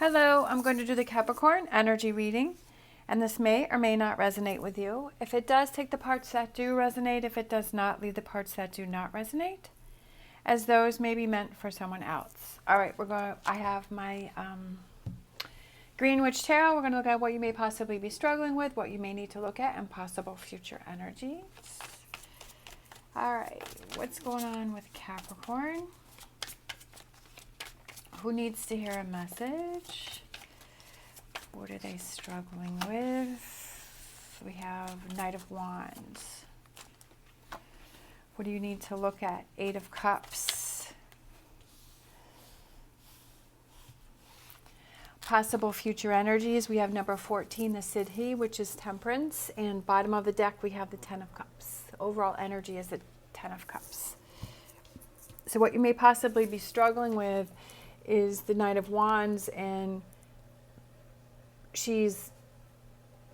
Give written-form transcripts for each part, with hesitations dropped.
Hello, I'm going to do the Capricorn energy reading, and this may or may not resonate with you. If it does, take the parts that do resonate. If it does not, leave the parts that do not resonate, as those may be meant for someone else. All right, I have my Green Witch Tarot. We're going to look at what you may possibly be struggling with, what you may need to look at, and possible future energies. All right, what's going on with Capricorn? Who needs to hear a message? What are they struggling with? We have Knight of Wands. What do you need to look at? Eight of Cups. Possible future energies. We have number 14, the Siddhi, which is Temperance. And bottom of the deck, we have the 10 of Cups. Overall energy is the 10 of Cups. So what you may possibly be struggling with is the Knight of Wands, and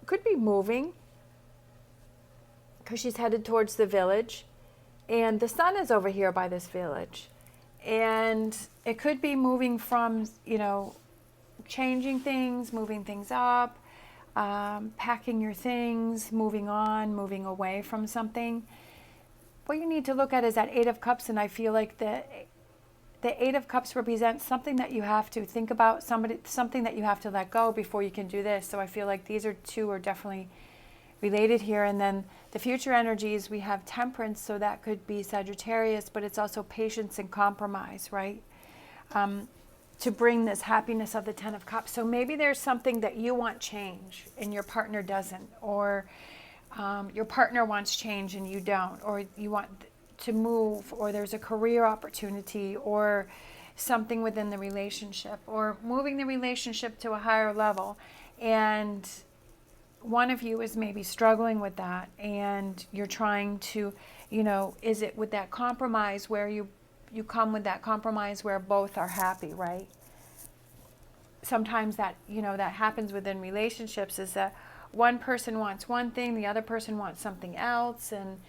could be moving because she's headed towards the village, and the sun is over here by this village, and it could be moving from, changing things, moving things up, packing your things, moving on, moving away from something. What you need to look at is that Eight of Cups, and I feel like the Eight of Cups represents something that you have to think about, something that you have to let go before you can do this. So I feel like these two are definitely related here. And then the future energies, we have Temperance, so that could be Sagittarius, but it's also patience and compromise, right? To bring this happiness of the 10 of Cups. So maybe there's something that you want change and your partner doesn't, or your partner wants change and you don't, or you want to move, or there's a career opportunity, or something within the relationship, or moving the relationship to a higher level, and one of you is maybe struggling with that, and you're trying to, is it with that compromise where you come with that compromise where both are happy, right? Sometimes that, that happens within relationships, is that one person wants one thing, the other person wants something else, and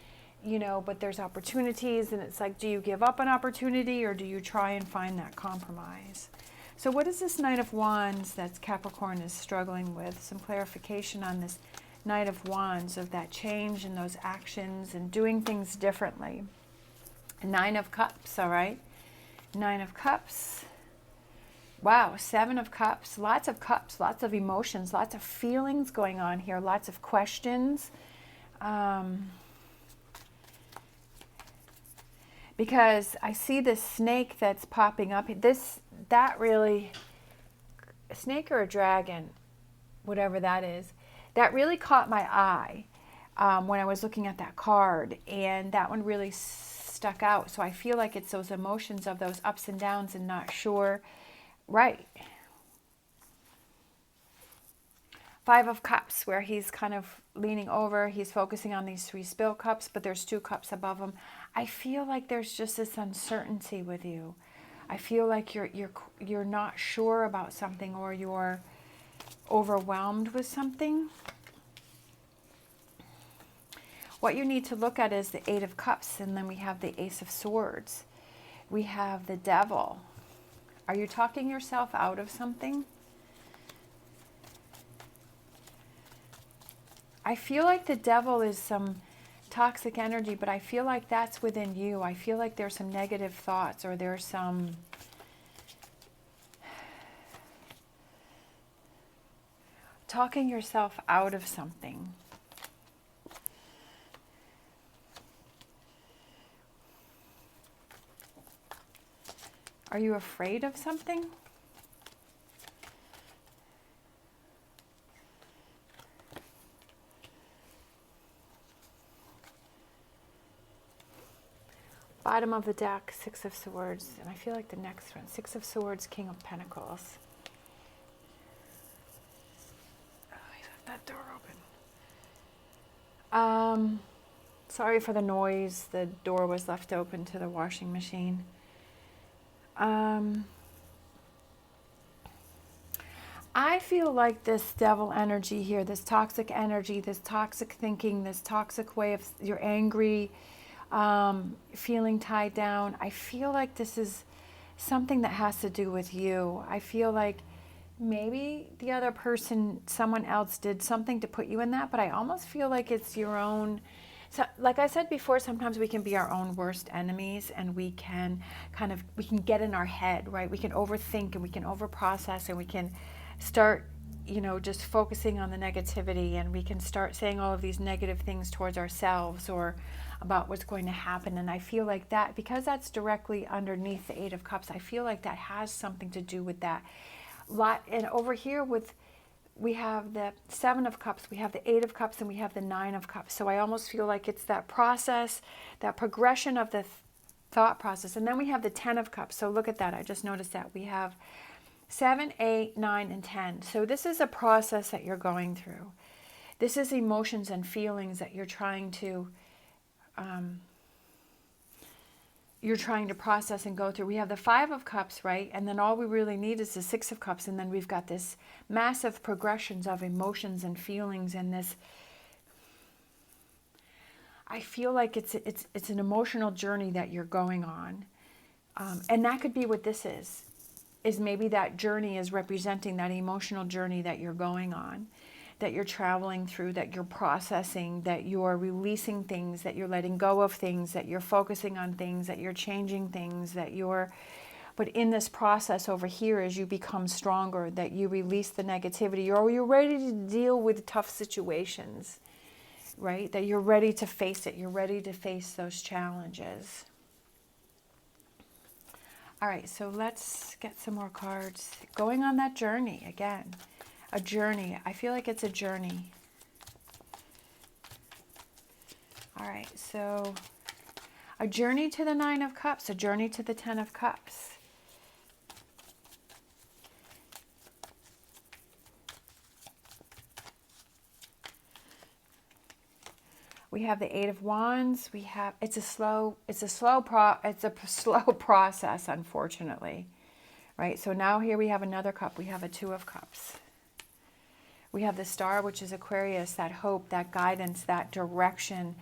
but there's opportunities, and it's like, do you give up an opportunity, or do you try and find that compromise? So what is this Knight of Wands that Capricorn is struggling with? Some clarification on this Knight of Wands, of that change and those actions and doing things differently. Nine of Cups, all right? Nine of Cups. Wow, Seven of Cups, lots of emotions, lots of feelings going on here, lots of questions. Because I see this snake that's popping up. A snake or a dragon, whatever that is, that really caught my eye when I was looking at that card, and that one really stuck out. So I feel like it's those emotions of those ups and downs and not sure. Right. Five of Cups, where he's kind of leaning over, he's focusing on these three spill cups, but there's two cups above him. I feel like there's just this uncertainty with you. I feel like you're not sure about something, or you're overwhelmed with something. What you need to look at is the Eight of Cups, and then we have the Ace of Swords. We have the Devil. Are you talking yourself out of something? I feel like the Devil is some toxic energy, but I feel like that's within you. I feel like there's some negative thoughts, or there's some talking yourself out of something. Are you afraid of something? Bottom of the deck, Six of Swords, and I feel like the next one, Six of Swords, King of Pentacles. Oh, I left that door open. Sorry for the noise. The door was left open to the washing machine. I feel like this Devil energy here, this toxic energy, this toxic thinking, this toxic way of, you're angry, feeling tied down. I feel like this is something that has to do with you. I feel like maybe the other person, someone else did something to put you in that, but I almost feel like it's your own. So, like I said before, sometimes we can be our own worst enemies, and we can we can get in our head, right? We can overthink and we can overprocess, and we can start, just focusing on the negativity, and we can start saying all of these negative things towards ourselves or about what's going to happen. And I feel like that, because that's directly underneath the Eight of Cups, I feel like that has something to do with that. And over here we have the Seven of Cups, we have the Eight of Cups, and we have the Nine of Cups. So I almost feel like it's that process, that progression of the thought process. And then we have the Ten of Cups. So look at that. I just noticed that. We have 7, 8, 9, and 10. So this is a process that you're going through. This is emotions and feelings that you're trying to process and go through. We have the Five of Cups, right? And then all we really need is the Six of Cups. And then we've got this massive progressions of emotions and feelings, and this, I feel like it's an emotional journey that you're going on. And that could be what this is maybe that journey is representing that emotional journey that you're going on, that you're traveling through, that you're processing, that you're releasing things, that you're letting go of things, that you're focusing on things, that you're changing things, but in this process over here, as you become stronger, that you release the negativity, or you're ready to deal with tough situations, right? That you're ready to face it. You're ready to face those challenges. All right, so let's get some more cards. Going on that journey again. A journey. I feel like it's a journey. All right, so a journey to the Nine of Cups, a journey to the Ten of Cups. We have the Eight of Wands. We have, it's a slow process, unfortunately, right? So now here we have another cup. We have a Two of Cups. We have the Star, which is Aquarius, that hope, that guidance, that direction.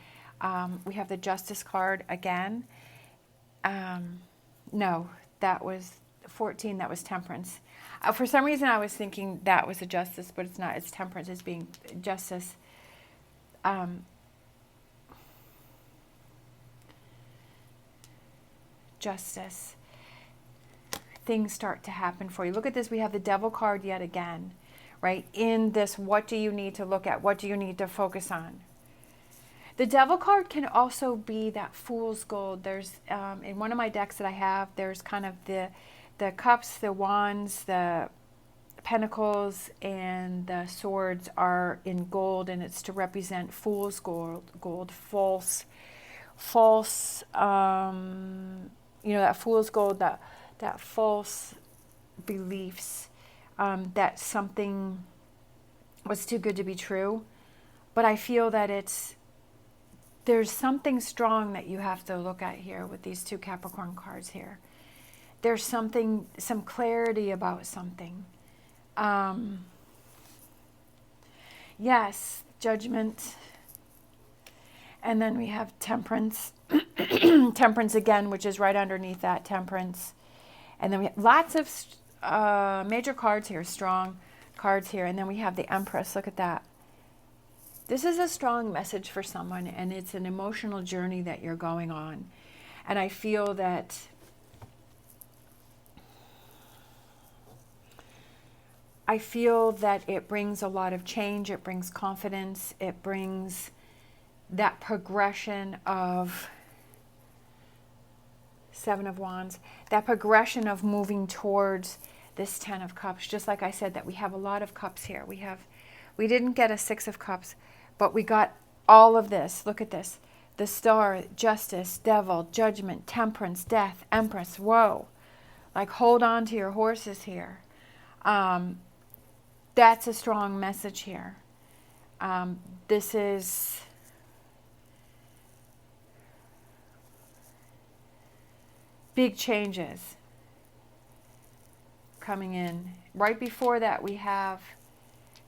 We have the Justice card again. No, that was 14. That was Temperance. For some reason, I was thinking that was a Justice, but it's not. It's Temperance. It's being Justice. Justice. Things start to happen for you. Look at this. We have the Devil card yet again, right? In this, what do you need to look at? What do you need to focus on? The Devil card can also be that Fool's Gold. There's, in one of my decks that I have, there's kind of the cups, the wands, the pentacles, and the swords are in gold, and it's to represent Fool's gold, false, that Fool's Gold, that false beliefs, that something was too good to be true. But I feel that there's something strong that you have to look at here with these two Capricorn cards here. There's some clarity about something. Yes, Judgment. And then we have Temperance. Temperance again, which is right underneath that, Temperance. And then we have lots of major cards here, strong cards here. And then we have the Empress. Look at that. This is a strong message for someone, and it's an emotional journey that you're going on. And I feel that it brings a lot of change. It brings confidence. It brings that progression of Seven of Wands, that progression of moving towards this Ten of Cups. Just like I said, that we have a lot of cups here. We didn't get a Six of Cups, but we got all of this. Look at this. The Star, Justice, Devil, Judgment, Temperance, Death, Empress. Whoa. Like, hold on to your horses here. That's a strong message here. This is big changes coming in. Right before that, we have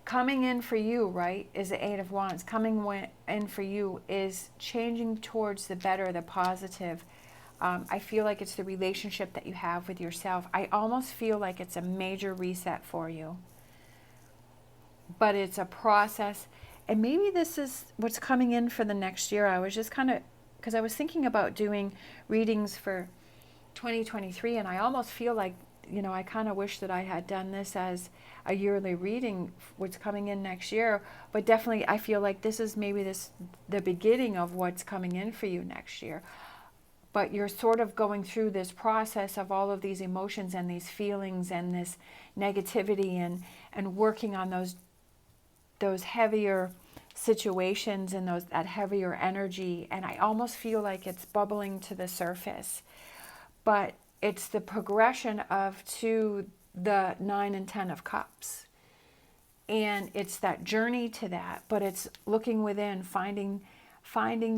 coming in for you, right, is the Eight of Wands. Coming in for you is changing towards the better, the positive, I feel like it's the relationship that you have with yourself. I almost feel like it's a major reset for you. But it's a process. And maybe this is what's coming in for the next year. I was just kind of, because I was thinking about doing readings for 2023, and I almost feel like, I kind of wish that I had done this as a yearly reading, what's coming in next year. But definitely, I feel like this is maybe the beginning of what's coming in for you next year. But you're sort of going through this process of all of these emotions and these feelings and this negativity, and working on those heavier situations and that heavier energy. And I almost feel like it's bubbling to the surface. But it's the progression to the 9 and 10 of Cups. And it's that journey to that, but it's looking within, finding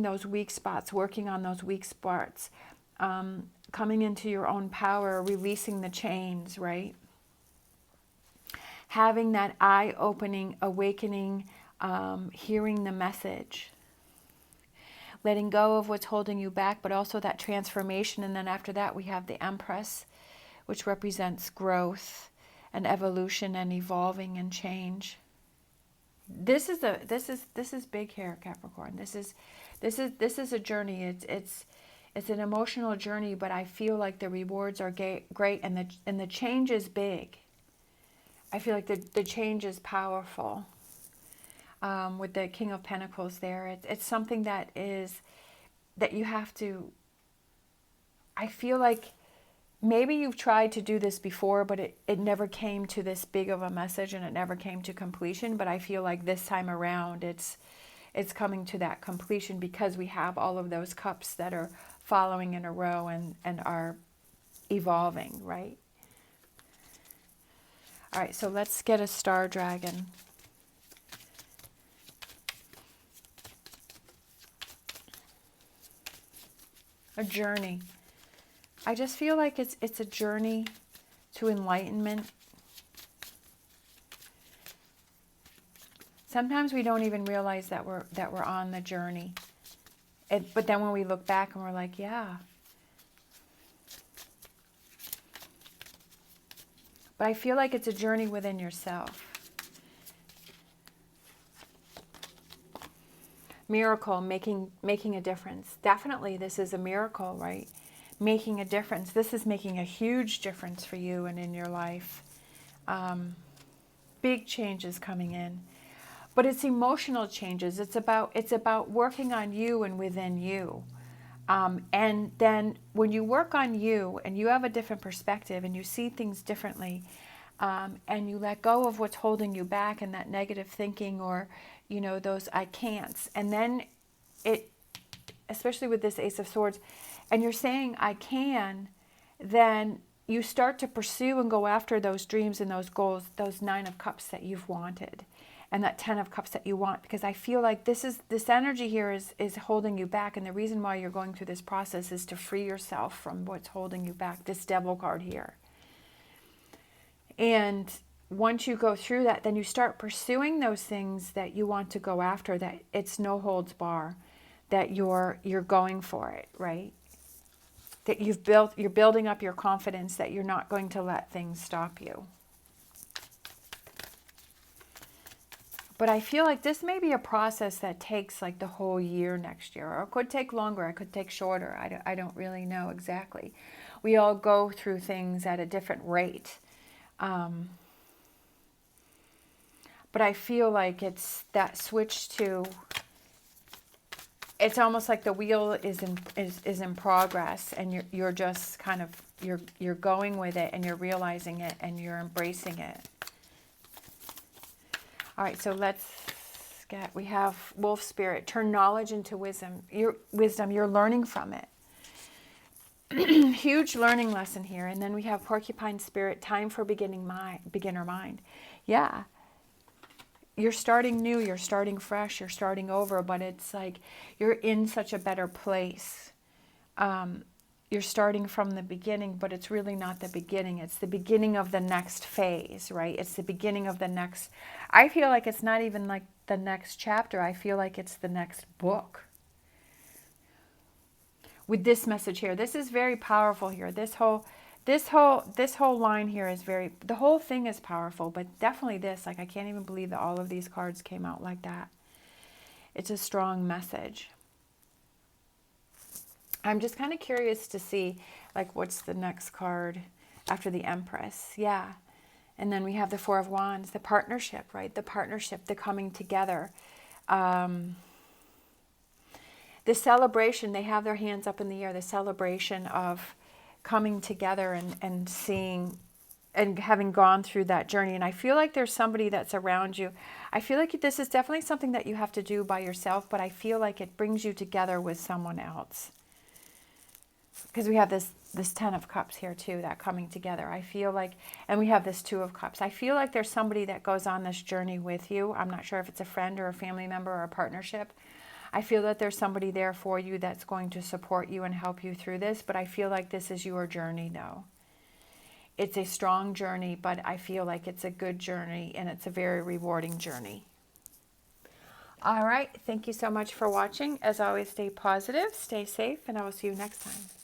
those weak spots, working on those weak spots, coming into your own power, releasing the chains, right? Having that eye-opening, awakening, hearing the message. Letting go of what's holding you back, but also that transformation. And then after that, we have the Empress, which represents growth and evolution and evolving and change. This is big here, Capricorn. This is a journey. It's an emotional journey, but I feel like the rewards are great, and the change is big. I feel like the change is powerful. With the King of Pentacles there, it's something that you have to. I feel like maybe you've tried to do this before, but it never came to this big of a message, and it never came to completion. But I feel like this time around, it's coming to that completion, because we have all of those cups that are following in a row and are evolving, right? All right, so let's get a Star Dragon. A journey. I just feel like it's a journey to enlightenment. Sometimes we don't even realize that we're on the journey. But then when we look back and we're like, yeah. But I feel like it's a journey within yourself. Miracle, making a difference. Definitely this is a miracle, right? Making a difference. This is making a huge difference for you and in your life. Big changes coming in. But it's emotional changes. It's about working on you and within you. And then when you work on you and you have a different perspective and you see things differently, and you let go of what's holding you back and that negative thinking, or those I can'ts, and then especially with this Ace of Swords, and you're saying I can, then you start to pursue and go after those dreams and those goals, those 9 of Cups that you've wanted, and that 10 of Cups that you want. Because I feel like this energy here is holding you back, and the reason why you're going through this process is to free yourself from what's holding you back, this Devil card here. And once you go through that, then you start pursuing those things that you want to go after, that it's no holds bar, that you're going for it, right? That you're building up your confidence, that you're not going to let things stop you. But I feel like this may be a process that takes like the whole year next year, or it could take longer, it could take shorter. I don't really know exactly. We all go through things at a different rate. But I feel like it's that switch to, it's almost like the wheel is in progress, and you're just kind of, you're going with it, and you're realizing it, and you're embracing it. All right, so we have Wolf Spirit, turn knowledge into wisdom. You're learning from it. Huge learning lesson here. And then we have Porcupine Spirit, time for beginner mind. Yeah. You're starting new, you're starting fresh, you're starting over, but it's like you're in such a better place. You're starting from the beginning, but it's really not the beginning. It's the beginning of the next phase, right? It's the beginning of the next. I feel like it's not even like the next chapter. I feel like it's the next book. with this message here. This is very powerful here. This whole line here is very, the whole thing is powerful, but definitely this, like, I can't even believe that all of these cards came out like that. It's a strong message. I'm just kind of curious to see, like, what's the next card after the Empress. Yeah. And then we have the Four of Wands, the partnership, right? The partnership, the coming together. The celebration, they have their hands up in the air, the celebration of coming together and seeing and having gone through that journey. And I feel like there's somebody that's around you. I feel like this is definitely something that you have to do by yourself, but I feel like it brings you together with someone else. Because we have this Ten of Cups here too, that coming together. I feel like, and we have this Two of Cups. I feel like there's somebody that goes on this journey with you. I'm not sure if it's a friend or a family member or a partnership. I feel that there's somebody there for you that's going to support you and help you through this, but I feel like this is your journey though. It's a strong journey, but I feel like it's a good journey and it's a very rewarding journey. All right, thank you so much for watching. As always, stay positive, stay safe, and I will see you next time.